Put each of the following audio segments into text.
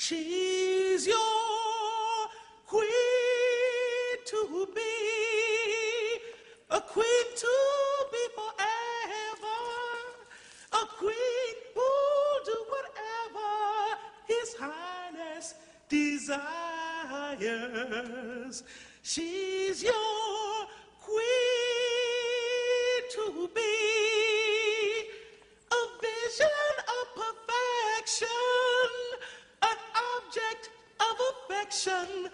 She's your queen to be, a queen to be forever, a queen who'll do whatever His Highness desires. She's your queen to be, a vision of perfection, an object of affection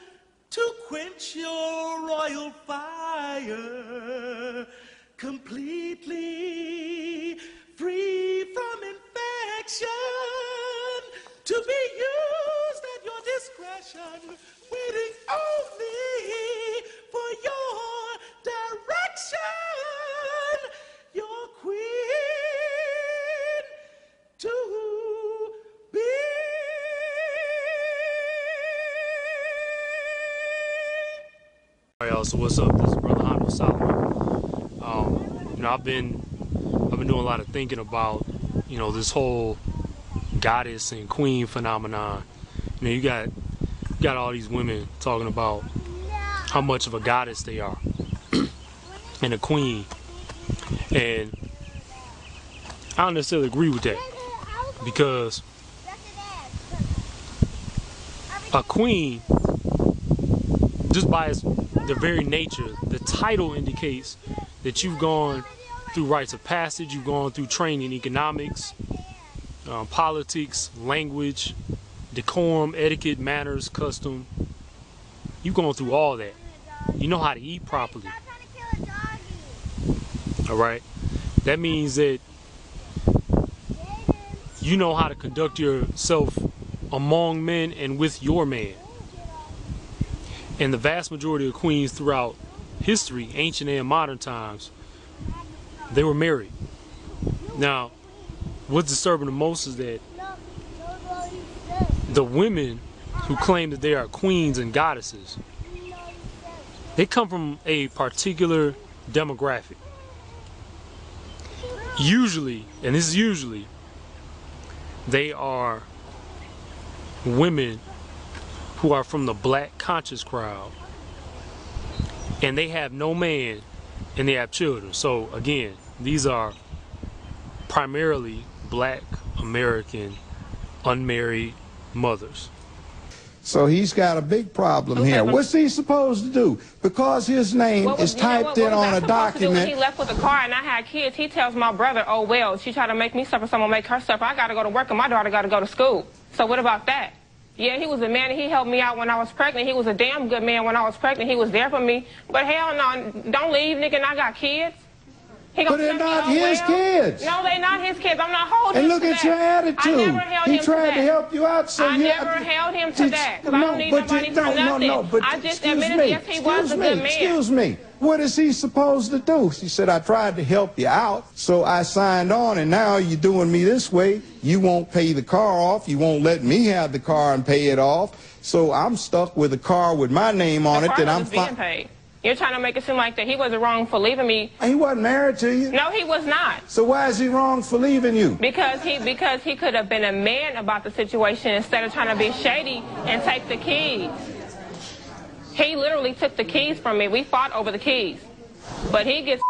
to quench your royal fire, completely free from infection, to be used at your discretion, waiting only for your direction, your queen to be. All right, so what's up? This is Brother Hondo Sotomayor. I've been doing a lot of thinking about, this whole goddess and queen phenomenon. You got all these women talking about how much of a goddess they are and a queen, and I don't necessarily agree with that, because a queen, just by the very nature, the title indicates that you've gone through rites of passage, you've gone through training in economics, politics, language, decorum, etiquette, manners, custom. You've gone through all that. You know how to eat properly. All right? That means that you know how to conduct yourself among men and with your man. And the vast majority of queens throughout history, ancient and modern times, they were married. Now, what's disturbing the most is that the women who claim that they are queens and goddesses, they come from a particular demographic. Usually, and this is usually, they are women who are from the black conscious crowd, and they have no man and they have children. So again, these are primarily black American unmarried mothers. So he's got a big problem here. What's he supposed to do? Because his name is typed in on a document. When he left with the car and I had kids, he tells my brother, oh, well, she tried to make me suffer, so I'm going to make her suffer. I got to go to work and my daughter got to go to school. So what about that? Yeah, he was a man and he helped me out when I was pregnant. He was a damn good man when I was pregnant. He was there for me. But hell no, don't leave, nigga, and I got kids. But they're not his kids. No, they're not his kids. I'm not holding him to that. And look at your attitude. I never held him to that. He tried to help you out, so I never held him to that, because I don't need nobody for nothing. But I just admitted, yes, he was a good man. Excuse me. What is he supposed to do? She said, I tried to help you out, so I signed on, and now you're doing me this way. You won't pay the car off. You won't let me have the car and pay it off. So I'm stuck with a car with my name on it that I'm being paid. You're trying to make it seem like that he wasn't wrong for leaving me. He wasn't married to you? No, he was not. So why is he wrong for leaving you? Because he could have been a man about the situation instead of trying to be shady and take the keys. He literally took the keys from me. We fought over the keys. But he gets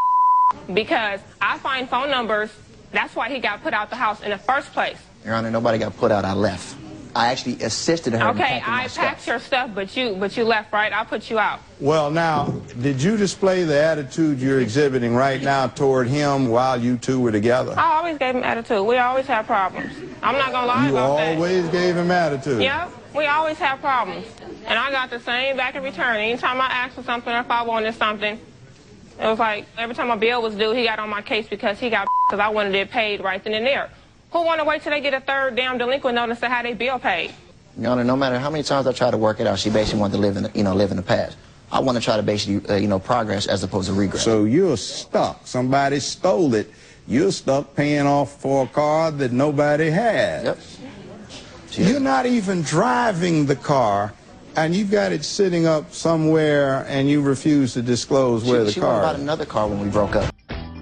because I find phone numbers. That's why he got put out the house in the first place. Your Honor, nobody got put out. I left. I actually assisted her. Okay, I packed your stuff, but you left, right? I put you out. Well, now, did you display the attitude you're exhibiting right now toward him while you two were together? I always gave him attitude. We always have problems. I'm not gonna lie about that. You always gave him attitude. Yeah, we always have problems, and I got the same back in return. Anytime I asked for something or if I wanted something, it was like every time my bill was due, he got on my case because I wanted it paid right then and there. Who want to wait till they get a third damn delinquent notice to have their bill paid? Your Honor, no matter how many times I try to work it out, she basically wanted to live in the past. I want to try to basically, progress as opposed to regret. So you're stuck. Somebody stole it. You're stuck paying off for a car that nobody had. Yep. You're not even driving the car, and you've got it sitting up somewhere, and you refuse to disclose where the car is. She bought another car when we broke up.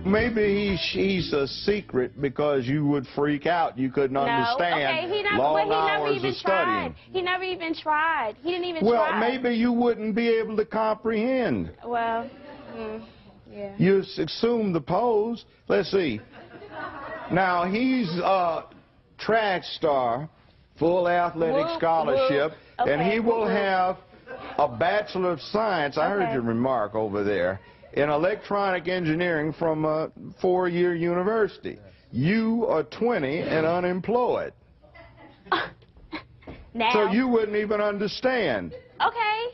maybe he's a secret because you would freak out. You couldn't understand long hours of studying. He never even tried. He didn't even try. Well, maybe you wouldn't be able to comprehend. Well, yeah. You assume the pose. Let's see. Now, he's a track star, full athletic scholarship, and he will have a Bachelor of Science, I heard your remark over there, in electronic engineering from a 4-year university. You are 20 and unemployed. Now. So you wouldn't even understand. Okay.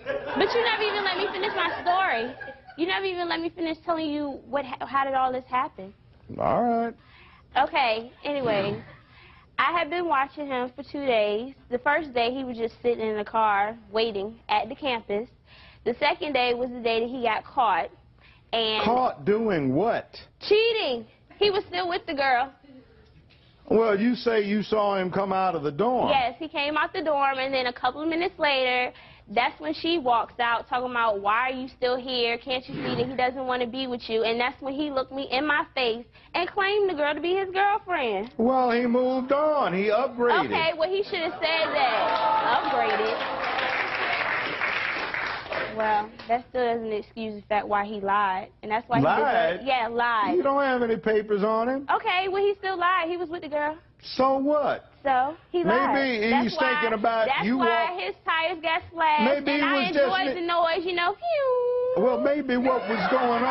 But you never even let me finish my story. You never even let me finish telling you how did all this happen. All right. Okay, anyway, I had been watching him for 2 days. The first day, he was just sitting in the car waiting at the campus. The second day was the day that he got caught. And caught doing what? Cheating. He was still with the girl. Well, you say you saw him come out of the dorm. Yes, he came out the dorm, and then a couple of minutes later, that's when she walks out talking about, why are you still here? Can't you see that he doesn't want to be with you? And that's when he looked me in my face and claimed the girl to be his girlfriend. Well, he moved on. He upgraded. Okay, well, he should have said that. Upgraded. Well, that still doesn't excuse the fact why he lied. And that's why lied? Yeah, lied. You don't have any papers on him. Okay, well, he still lied. He was with the girl. So what? So, he lied. Maybe he's thinking about you. That's why his tires got slashed. Maybe and I enjoyed the noise, you know. Phew. Well, maybe what was going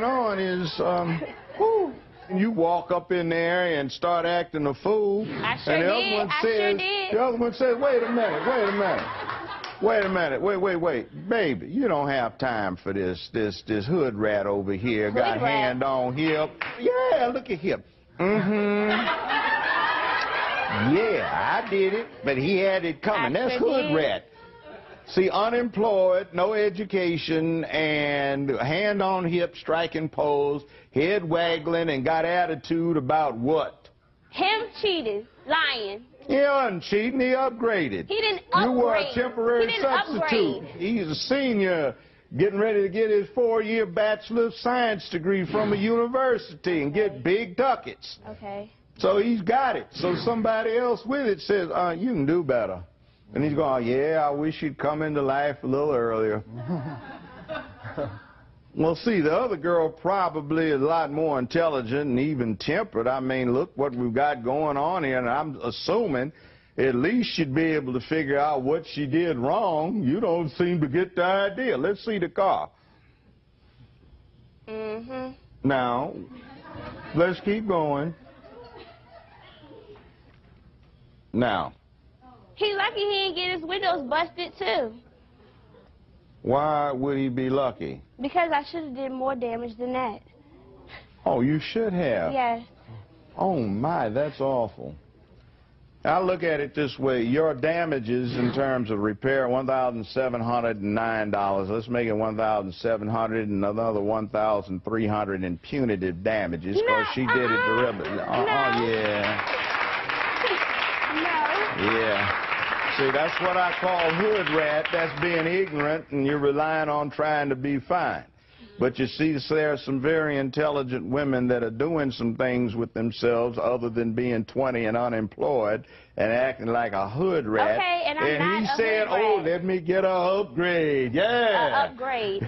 on is, whew, you walk up in there and start acting a fool. I sure did. The other one says, wait a minute. Wait. Baby, you don't have time for this hood rat over here. Got hand on hip. Yeah, look at him. Yeah, I did it, but he had it coming. That's hood rat. See, unemployed, no education, and hand on hip, striking pose, head waggling, and got attitude about what? Him cheating, lying. He wasn't cheating, he upgraded. He didn't upgrade. You were a temporary substitute. He's a senior, getting ready to get his 4-year Bachelor of Science degree from a university and get big ducats. Okay. So he's got it. So somebody else with it says, you can do better. And he's going, yeah, I wish you'd come into life a little earlier. Well, see, the other girl probably is a lot more intelligent and even tempered. I mean, look what we've got going on here, and I'm assuming at least she'd be able to figure out what she did wrong. You don't seem to get the idea. Let's see the car. Now, let's keep going. Now. He lucky he didn't get his windows busted, too. Why would he be lucky? Because I should have did more damage than that. Oh, you should have? Yes. Oh, my, that's awful. I look at it this way. Your damages in terms of repair, $1,709. Let's make it $1,700 and another $1,300 in punitive damages because she did it deliberately. Oh, yeah. Yeah. See, that's what I call hood rat. That's being ignorant, and you're relying on trying to be fine. But you see, there are some very intelligent women that are doing some things with themselves other than being 20 and unemployed and acting like a hood rat. Okay, and I'm not he said, oh, let me get an upgrade. Yeah. Upgrade.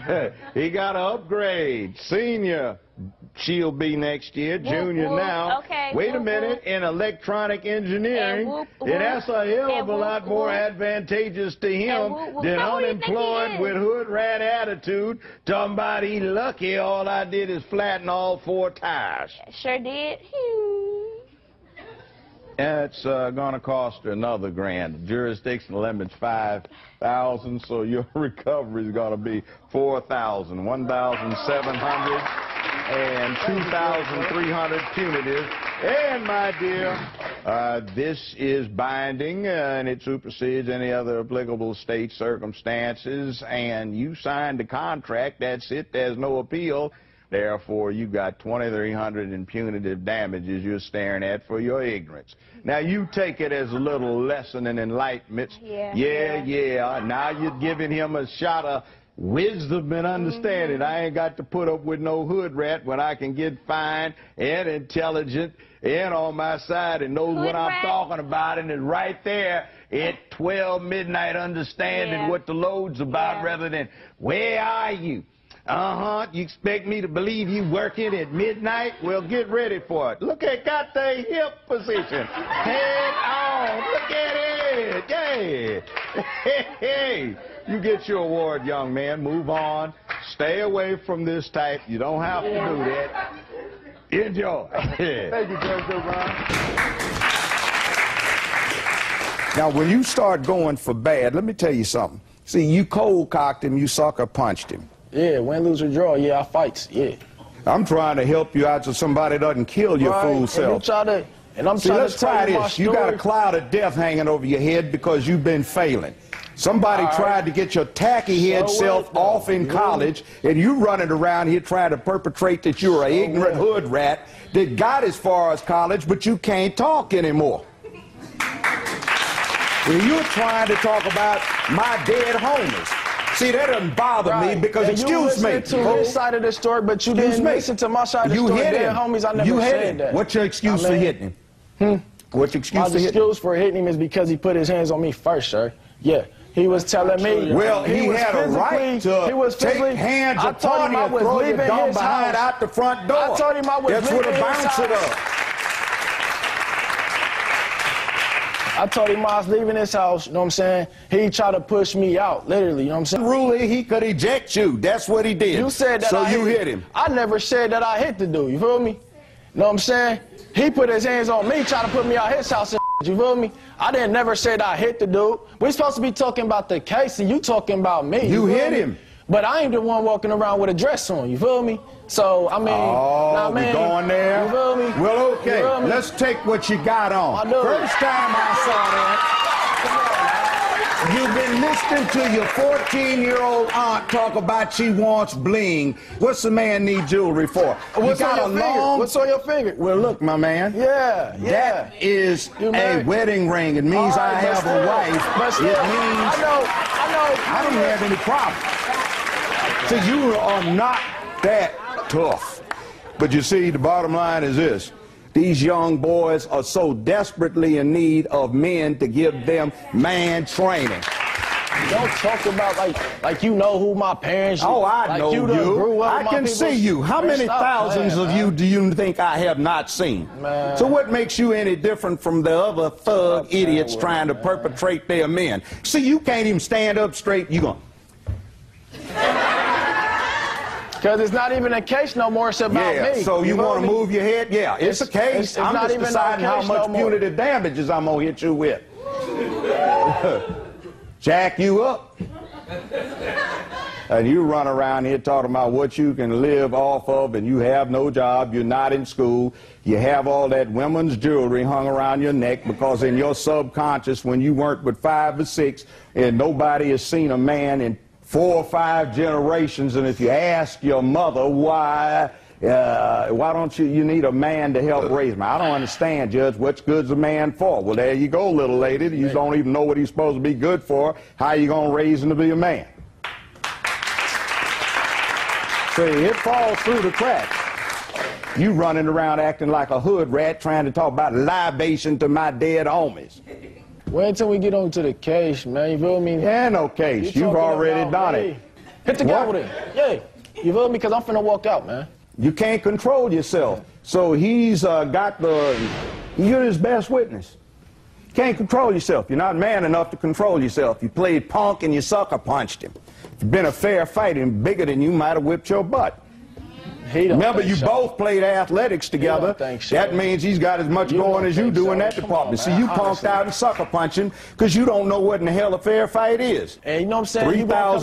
He got an upgrade. Senior. She'll be next year, junior now. Okay, wait a minute, in electronic engineering, and that's a hell of a lot more advantageous to him than unemployed with hood rat attitude. Talking about he lucky, all I did is flatten all 4 tires. Sure did. It's going to cost her another $1,000. Jurisdiction limit's $5,000, so your recovery is going to be $4,000, $1,700. And $2,300 punitive. And, my dear, this is binding, and it supersedes any other applicable state circumstances. And you signed the contract. That's it. There's no appeal. Therefore, you got $2,300 in punitive damages you're staring at for your ignorance. Now, you take it as a little lesson and enlightenment. Yeah. Now you're giving him a shot of wisdom and understanding. I ain't got to put up with no hood rat when I can get fine and intelligent and on my side and knows what I'm talking about and is right there at 12 midnight understanding what the load's about rather than, where are you? You expect me to believe you working at midnight? Well, get ready for it. Look at, got the hip position. Head on. Look at it. Hey. You get your award, young man. Move on. Stay away from this type. You don't have to do that. Enjoy. Thank you, Judge Ron. Now, when you start going for bad, let me tell you something. See, you cold-cocked him, you sucker punched him. Yeah, win, lose, or draw. Yeah, I fights. Yeah. I'm trying to help you out so somebody doesn't kill your fool self. Let's try this. You got a cloud of death hanging over your head because you've been failing. Somebody tried to get your tacky head self off in college, and you running around here trying to perpetrate that you're an ignorant hood rat that got as far as college, but you can't talk anymore. And you're trying to talk about my dead homies. See, that doesn't bother me because, excuse me. You listened to his side of the story, but you didn't listen to my side of the story. Dead homies, I never said that. What's your excuse for hitting him? What's your excuse for hitting him? My excuse for hitting him is because he put his hands on me first, sir. Yeah. He was telling me. Well, he had a right to take hands upon you and throw your dumb behind out the front door. I told him I was leaving his house. That's what a bouncer does. I told him I was leaving his house, you know what I'm saying? He tried to push me out, literally, you know what I'm saying? Really, he could eject you. That's what he did. You said that so you hit him. I never said that I hit the dude, you feel me? You know what I'm saying? He put his hands on me, trying to put me out his house and you feel me? I didn't never say that I hit the dude. We're supposed to be talking about the case and you talking about me. You hit him. But I ain't the one walking around with a dress on, you feel me? So, I mean, we going there? You feel me? Well, okay, let's take what you got on. First time I saw that, you've been listening to your 14-year-old aunt talk about she wants bling. What's the man need jewelry for? What's on your finger? What's on your finger? Well, look, my man. Yeah. That is a wedding ring. It means I have a wife. But still, it means I know. I don't have any problem. So you are not that tough. But you see, the bottom line is this. These young boys are so desperately in need of men to give them man training. Don't talk about like you know who my parents are. Oh, I know you. I can see you. How many thousands of you do you think I have not seen? Man. So what makes you any different from the other thug idiots trying to perpetrate their men? See, you can't even stand up straight. You going. Because it's not even a case no more, it's about me. So you want to move your head? Yeah, it's a case. I'm just deciding how much punitive damages I'm going to hit you with. Jack you up. And you run around here talking about what you can live off of, and you have no job, you're not in school, you have all that women's jewelry hung around your neck because in your subconscious when you weren't but 5 or 6 and nobody has seen a man in 4 or 5 generations, and if you ask your mother why don't you need a man to help raise me? I don't understand, Judge. What's good's a man for? Well, there you go, little lady. You don't even know what he's supposed to be good for. How you going to raise him to be a man? See, it falls through the cracks. You running around acting like a hood rat trying to talk about libation to my dead homies. Wait until we get on to the case, man. You feel me? Yeah, no case. You've already done it. Hit the gavel then. Yeah. You feel me? Because I'm finna walk out, man. You can't control yourself. So he's you're his best witness. You can't control yourself. You're not man enough to control yourself. You played punk and you sucker punched him. If you'd been a fair fight and bigger than you, might have whipped your butt. Remember, you both played athletics together. That means he's got as much going as you do in that department. See, you punked out and sucker punching because you don't know what in the hell a fair fight is. And you know what I'm saying? 3,000